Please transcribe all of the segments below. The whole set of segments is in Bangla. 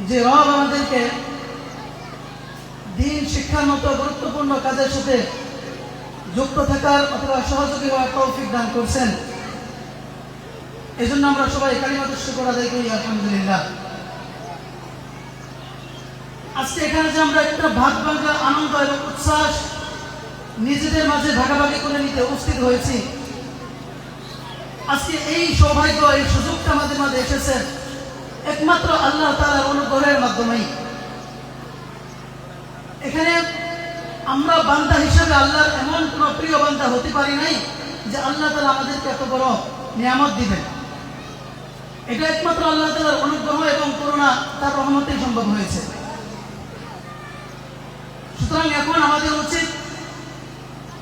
যে রব আমাদেরকে দিন শিক্ষার মতো গুরুত্বপূর্ণ কাজের সাথে যুক্ত থাকার অথবা সহযোগী হওয়ার তৌফিক দান করছেন, এই জন্য আমরা সবাই কালিমাতুশ শুকর আদায় করি আলহামদুলিল্লাহ। আজকে এখানে যে আমরা একটা ভাগ ভাগা আনন্দ এবং উচ্ছ্বাস নিজেদের মাঝে ভাগাভাগি করে নিতে উপস্থিত হয়েছি, আজকে এই সৌভাগ্য, এই সুযোগটা আমাদের মাঝে এসেছে একমাত্র আল্লাহ তাআলার অনুগ্রহের মাধ্যমেই। এখানে আমরা বান্দা হিসেবে আল্লাহর এমন কোন প্রিয় বান্দা হতে পারি নাই যে আল্লাহ তাআলা আমাদেরকে এত বড় নিয়ামত দিবেন। এটা একমাত্র আল্লাহ তাআলার অনুগ্রহ এবং করুণা, তার রহমতেই সম্ভব হয়েছে। সুতরাং এখন আমাদের উচিত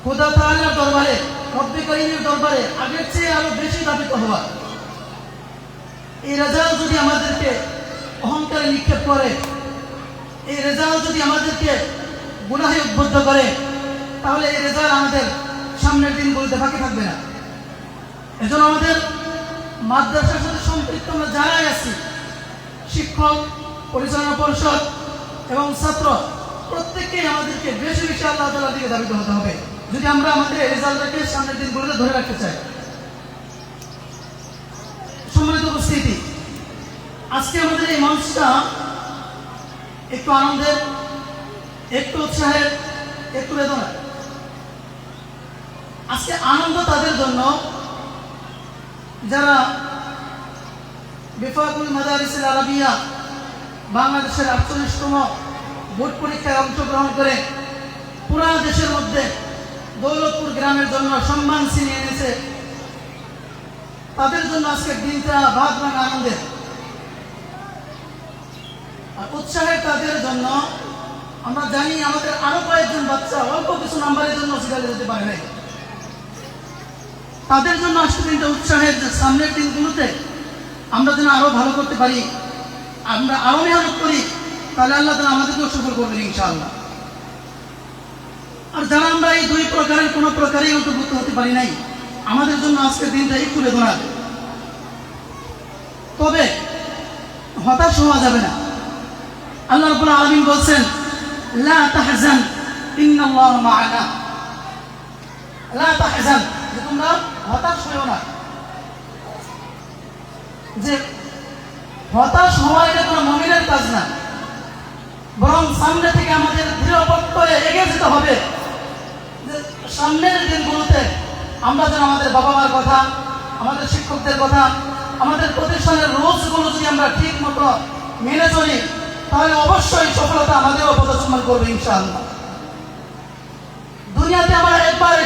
খোদা তাআলার দরবারে, রব্বে কারীমের দরবারে আগের চেয়ে আরো বেশি ধাবিত হওয়া। এই রেজাল্ট যদি আমাদেরকে অহংকারে নিক্ষেপ করে, এই রেজাল্ট যদি আমাদেরকে গুনাহে উদ্বুদ্ধ করে, তাহলে এই রেজাল্ট আমাদের সামনের দিনগুলোতে বাকি থাকবে না। এজন্য আমাদের মাদ্রাসার সাথে সম্পৃক্ত আমরা যারাই আছি, শিক্ষক, পরিচালনা পরিষদ এবং ছাত্র, প্রত্যেককেই আমাদেরকে বেশি বেশি আল্লাহ তাআলার দিকে ধাবিত হতে হবে যদি আমরা আমাদের এই রেজাল্টটাকে সামনের দিনগুলোতে ধরে রাখতে চাই। সম্মানিত উপস্থিতি, আজকে আমাদের এই মঞ্চটা একটু আনন্দের, একটু উৎসাহের, একটু বেদনা। আজকে আনন্দ তাদের জন্য যারা বিফাকুল মাদারিসিল আরাবিয়া বাংলাদেশের 48তম বোর্ড পরীক্ষায় অংশগ্রহণ করে পুরা দেশের মধ্যে দৌলতপুর গ্রামের জন্য সম্মান ছিনিয়ে এনেছে। তাদের জন্য আজকে দিনটা ভাগ ভাঙা আনন্দের আর উৎসাহের। তাদের জন্য আমরা জানি আমাদের আরো কয়েকজন বাচ্চা অল্প কিছু নাম্বারের জন্য সিরিয়ালে যেতে পারে নাই। তাদের জন্য আজকে দিনটা উৎসাহের, যে সামনের দিনগুলোতে আমরা যেন আরো ভালো করতে পারি, আমরা আরো মেহনত করি, তাহলে আল্লাহ তাআলা আমাদেরকেও সফল করবেন ইনশাআল্লাহ। আর যারা আমরা এই দুই প্রকারের কোনো প্রকারেই অন্তর্ভুক্ত হতে পারি নাই, আমাদের জন্য আজকের দিনটা একটু বেদনার। তবে হতাশ হওয়া যাবে না। আল্লাহ রাব্বুল আলামিন বলছেন, লা তাহজান ইন্নাল্লাহা মা'ানা। লা তাহজান, যে তোমরা হতাশ হয়ো না। যে হতাশ হওয়া এটা কোনো মুমিনের কাজ না, বরং সামনে থেকে আমাদের দৃঢ়পক্ষ হয়ে এগিয়ে যেতে হবে। যে সামনের দিনগুলোতে আমরা যেন আমাদের বাবা মার কথা, আমাদের শিক্ষকদের কথা, আমাদের প্রতিষ্ঠানের রুলসগুলো যদি আমরা ঠিক মতো মেনে চলি, তাহলে অবশ্যই সফলতা আমাদেরও পদচারণ করবে ইনশাআল্লাহ।